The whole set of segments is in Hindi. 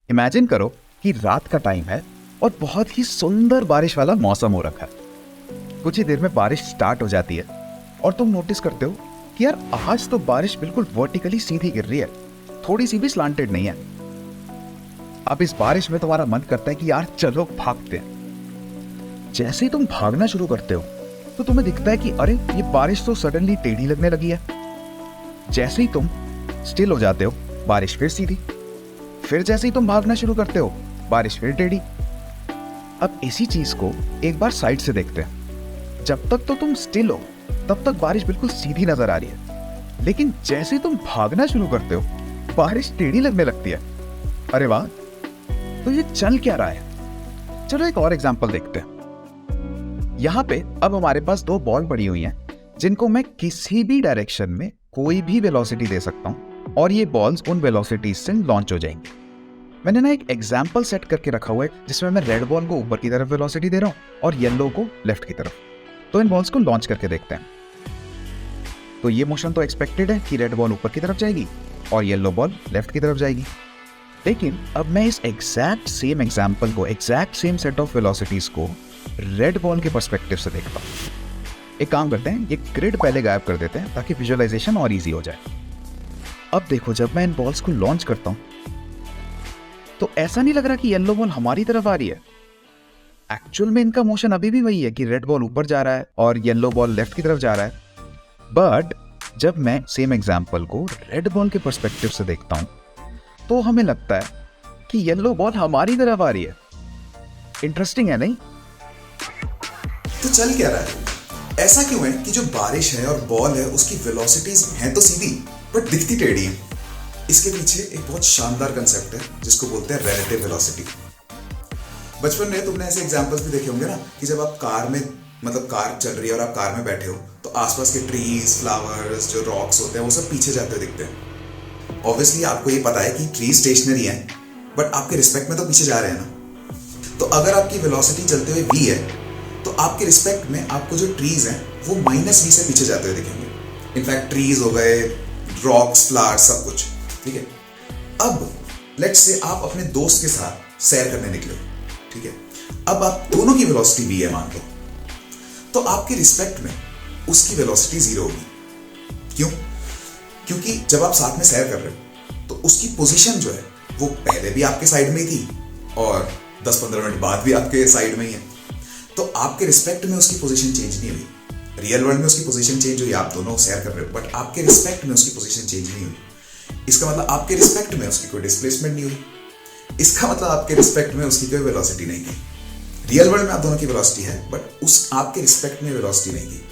इमेजिन करो कि रात का टाइम है और बहुत ही सुंदर बारिश वाला मौसम हो रखा है। कुछ ही देर में बारिश स्टार्ट हो जाती है और तुम नोटिस करते हो कि यार आज तो बारिश बिल्कुल वर्टिकली सीधी गिर रही है, थोड़ी सी भी स्लांटेड नहीं है। अब इस बारिश में तुम्हारा मन करता है कि यार चलो भागते हैं। जैसे ही तुम भागना शुरू करते हो तो तुम्हें दिखता है कि अरे ये बारिश तो सडनली टेढ़ी लगने लगी है। जैसे ही तुम स्टिल हो जाते हो बारिश फिर सीधी, फिर जैसे ही तुम भागना शुरू करते हो बारिश फिर टेढ़ी। अब इसी चीज को एक बार साइड से देखते हैं। जब तक तो तुम स्टिल हो तब तक बारिश बिल्कुल सीधी नजर आ रही है, लेकिन जैसे ही तुम भागना शुरू करते हो बारिश टेढ़ी लगने लगती है। अरे वाह, तो ये चल क्या रहा है? चलो एक और एग्जांपल देखते हैं। यहां पे अब हमारे पास दो बॉल पड़ी हुई हैं जिनको मैं किसी भी डायरेक्शन में कोई भी वेलोसिटी दे सकता हूं और ये बॉल्स उन वेलोसिटीज से लॉन्च हो जाएंगी। मैंने ना एक एग्जाम्पल सेट करके रखा हुआ है जिसमें मैं रेड बॉल को ऊपर की तरफ वेलोसिटी दे रहा हूं और येलो को लेफ्ट की तरफ। तो इन बॉल्स को लॉन्च करके देखते हैं। तो ये मोशन तो एक्सपेक्टेड है कि रेड बॉल ऊपर की तरफ जाएगी और येलो बॉल लेफ्ट की तरफ जाएगी। लेकिन अब मैं इस एग्जैक्ट सेम एग्जाम्पल को, exact same set of velocities को रेड बॉल के पर्सपेक्टिव से देखता हूँ। एक काम करते हैं, ये ग्रिड पहले गायब कर देते हैं ताकि विजुअलाइजेशन और इजी हो जाए। अब देखो, जब मैं इन बॉल्स को लॉन्च करता हूँ तो ऐसा नहीं लग रहा कि येलो बॉल हमारी तरफ आ रही है। एक्चुअल में इनका मोशन अभी भी वही है कि रेड बॉल ऊपर जा रहा है और येलो बॉल लेफ्ट की तरफ जा रहा है। बट जब मैं सेम एग्जाम्पल को रेड बॉल के पर्सपेक्टिव से देखता हूं तो हमें लगता है कि येलो बॉल हमारी तरफ आ रही है। इंटरेस्टिंग है नहीं? तो चल क्या रहा है? ऐसा क्यों है कि जो बारिश है और बॉल है उसकी वेलोसिटीज हैं तो सीधी बट दिखती टेढ़ी है? इसके पीछे एक बहुत शानदार कंसेप्ट है जिसको बोलते हैं रिलेटिव वेलोसिटी। बचपन में तुमने ऐसे एग्जांपल्स भी देखे होंगे ना कि जब आप कार में, मतलब कार चल रही है और आप कार में बैठे हो तो आसपास के ट्रीज, फ्लावर्स, जो रॉक्स होते हैं वो सब पीछे जाते हुए दिखते हैं। ऑब्वियसली आपको ये पता है कि ट्री स्टेशनरी है बट आपके रिस्पेक्ट में तो पीछे जा रहे हैं ना। तो अगर आपकी वेलोसिटी चलते हुए v है तो आपके रिस्पेक्ट में आपको जो ट्रीज हैं वो -v से पीछे जाते हुए दिखेंगे। इनफैक्ट ट्रीज हो गए, रॉक्स, फ्लावर्स, सब कुछ, ठीक है। अब लेट्स से आप अपने दोस्त के साथ सैर करने निकले, ठीक है। अब आप दोनों की वेलोसिटी v है मान लो, तो आपके रिस्पेक्ट में उसकी वेलोसिटी 0 होगी। क्यों? क्योंकि जब आप साथ में सैर कर रहे हो तो उसकी पोजीशन जो है वो पहले भी आपके साइड में ही थी और 10-15 मिनट बाद भी आपके साइड में ही है। तो आपके रिस्पेक्ट में उसकी पोजीशन चेंज नहीं हुई। रियल वर्ल्ड में उसकी पोजीशन चेंज हुई, आप दोनों सैर कर रहे हो, बट आपके रिस्पेक्ट में उसकी पोजीशन चेंज नहीं हुई। इसका मतलब आपके रिस्पेक्ट में उसकी कोई डिस्प्लेसमेंट नहीं हुई। इसका मतलब आपके रिस्पेक्ट में उसकी कोई वेलोसिटी नहीं थी। रियल वर्ल्ड में आप दोनों की वेलोसिटी है बट उस आपके रिस्पेक्ट में वेलोसिटी नहीं थी।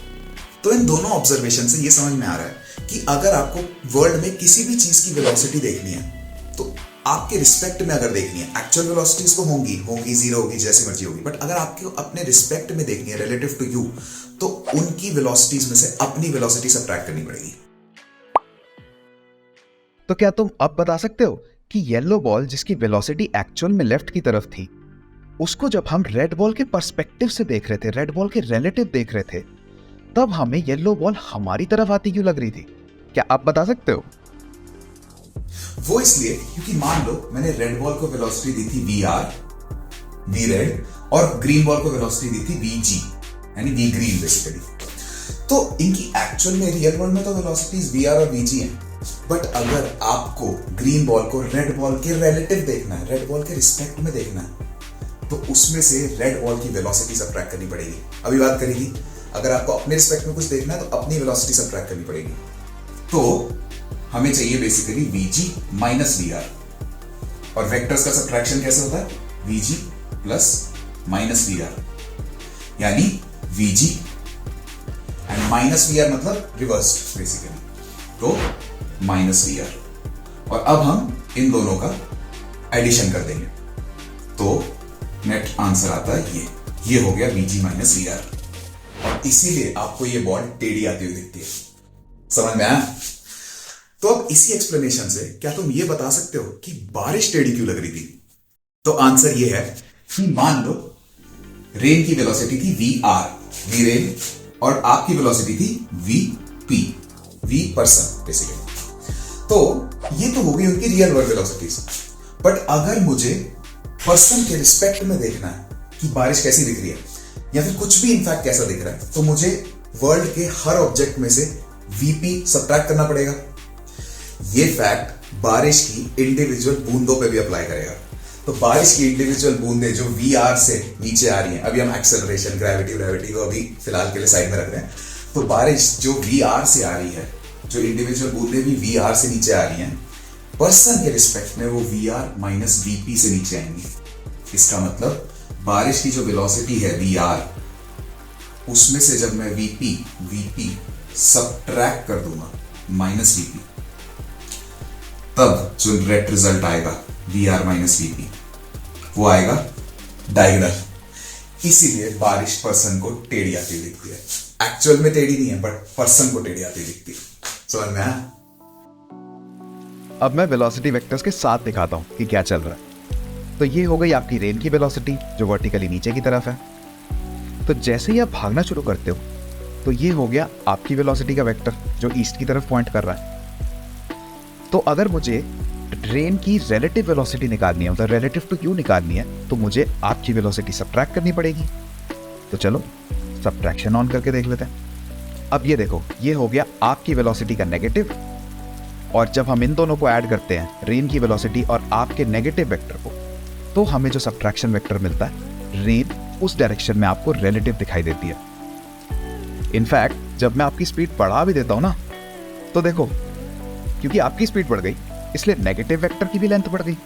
तो इन दोनों ऑब्जर्वेशन से ये समझ में आ रहा है कि अगर आपको वर्ल्ड में किसी भी चीज की वेलोसिटी देखनी है तो आपके रिस्पेक्ट में अगर देखनी है, एक्चुअल वेलोसिटीज तो होंगी 0 होगी, जैसी मर्जी होगी, बट अगर आपको अपने रिस्पेक्ट में देखनी है, रिलेटिव टू यू, तो उनकी वेलोसिटीज में से अपनी वेलोसिटी सब्ट्रैक्ट करनी पड़ेगी। तो क्या तुम अब बता सकते हो कि येलो बॉल जिसकी वेलोसिटी एक्चुअल में लेफ्ट की तरफ थी, उसको जब हम रेड बॉल के पर्सपेक्टिव से देख रहे थे, रेड बॉल के रिलेटिव देख रहे थे, तब हमें येलो बॉल हमारी तरफ आती क्यों लग रही थी? क्या आप बता सकते हो? वो इसलिए क्योंकि मान लो मैंने रेड बॉल को वेलोसिटी दी थी vr, v रेड, और ग्रीन बॉल को वेलोसिटी दी थी vg, यानी v ग्रीन बेसिकली। तो इनकी एक्चुअल में रियल वर्ल्ड में तो वेलोसिटीज vr और vg हैं, बट अगर आपको ग्रीन बॉल को रेड बॉल के रिलेटिव देखना है, रेड बॉल के रिस्पेक्ट में देखना है, तो उसमें से रेड बॉल की वेलोसिटी सब्ट्रैक्ट करनी पड़ेगी। अभी बात करेगी, अगर आपको अपने रिस्पेक्ट में कुछ देखना है तो अपनी वेलोसिटी सब्ट्रैक्ट करनी पड़ेगी। तो हमें चाहिए बेसिकली vg माइनस vr, और वेक्टर्स का सब्ट्रैक्शन कैसे होता है? vg प्लस माइनस vr, यानी vg एंड माइनस vr मतलब रिवर्स बेसिकली, तो माइनस vr। और अब हम इन दोनों का एडिशन कर देंगे तो नेट आंसर आता है ये हो गया vg माइनस vr, और इसीलिए आपको ये बॉल टेढ़ी आती हुई दिखती है। समझ में आया? तो अब इसी एक्सप्लेनेशन से क्या तुम ये बता सकते हो कि बारिश टेढ़ी क्यों लग रही थी? तो आंसर ये है कि मान लो रेन की वेलोसिटी थी vr, v रेन, और आपकी वेलोसिटी थी vp, v पर्सन बेसिकली। तो ये तो हो गई उनकी रियल वर्ल्ड वेलोसिटीज, बट अगर मुझे पर्सन के रिस्पेक्ट में देखना है कि बारिश कैसी दिख रही है या फिर कुछ भी इनफैक्ट कैसा दिख रहा है, तो मुझे वर्ल्ड के हर ऑब्जेक्ट में से वीपी सब्ट्रैक्ट करना पड़ेगा। ये फैक्ट बारिश की इंडिविजुअल बूंदों पे भी अप्लाई करेगा। तो बारिश की इंडिविजुअल बूंदें जो वीआर से नीचे आ रही हैं, अभी हम एक्सेलरेशन ग्रेविटी को अभी फिलहाल के लिए साइड में रख रहे हैं, तो बारिश जो वीआर से आ रही है, जो इंडिविजुअल बूंदें भी वीआर से नीचे आ रही हैं, पर्सन के रिस्पेक्ट में वो वीआर माइनस वीपी से नीचे आएंगी। इसका मतलब बारिश की जो वेलोसिटी है वीआर, उसमें से जब मैं वीपी सब्ट्रैक्ट कर दूंगा माइनस वीपी, तब जो नेट रिजल्ट आएगा वीआर माइनस वीपी, वो आएगा डायगोनल। इसीलिए बारिश पर्सन को टेढ़ी आती दिखती है। एक्चुअल में टेढ़ी नहीं है, बट पर्सन को टेढ़ी आती दिखती है। समझ में आया? अब मैं वेलोसिटी वेक्टर्स के साथ दिखाता हूँ कि क्या चल रहा है। तो ये हो गई आपकी रेन की वेलोसिटी जो वर्टिकली नीचे की तरफ है। तो जैसे ही आप भागना शुरू करते हो तो ये हो गया आपकी वेलोसिटी का वेक्टर जो ईस्ट की तरफ पॉइंट कर रहा है। तो अगर मुझे रेन की रिलेटिव वेलोसिटी निकालनी है, मतलब रिलेटिव टू क्यू निकालनी है, तो मुझे आपकी वेलोसिटी सब्ट्रैक्ट करनी पड़ेगी। तो चलो सब्ट्रैक्शन ऑन करके देख लेते हैं। अब ये देखो, ये हो गया आपकी वेलोसिटी का नेगेटिव, और जब हम इन दोनों को ऐड करते हैं, रेन की वेलोसिटी और आपके नेगेटिव वेक्टर को, तो हमें जो सब्ट्रैक्शन वेक्टर मिलता है, रेन उस डायरेक्शन में आपको रिलेटिव दिखाई देती है। इनफैक्ट जब मैं आपकी स्पीड बढ़ा भी देता हूं ना, तो देखो, क्योंकि आपकी स्पीड बढ़ गई इसलिए नेगेटिव वेक्टर की भी लेंथ बढ़ गई,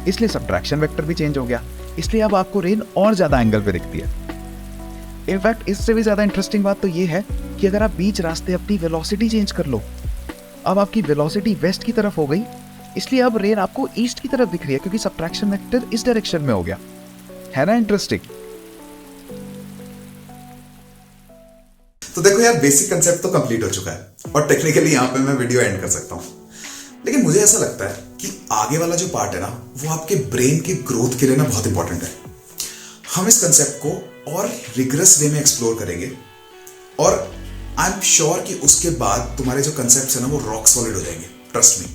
इसलिए सब्ट्रैक्शन वेक्टर भी चेंज हो गया, इसलिए अब आपको रेन और ज्यादा एंगल पे दिखती है। इनफैक्ट इससे भी ज्यादा इंटरेस्टिंग बात तो ये है कि अगर आप बीच रास्ते अपनी वेलोसिटी चेंज कर लो, अब आपकी वेलोसिटी वेस्ट की तरफ हो गई, इसलिए अब रेन आपको ईस्ट की तरफ दिख रही है, क्योंकि सब्ट्रैक्शन वेक्टर इस डायरेक्शन में हो गया। है ना इंटरेस्टिंग? तो देखो यार, बेसिक कंसेप्ट तो कंप्लीट हो चुका है और टेक्निकली यहां पे मैं वीडियो एंड कर सकता हूं। लेकिन मुझे ऐसा लगता है कि आगे वाला जो पार्ट है ना, वो आपके ब्रेन के ग्रोथ के लिए ना बहुत इंपॉर्टेंट है। हम इस कंसेप्ट को और रिगरस वे में एक्सप्लोर करेंगे और आई एम श्योर कि उसके बाद तुम्हारे जो कंसेप्ट्स है ना, वो रॉक सॉलिड हो जाएंगे। Trust me.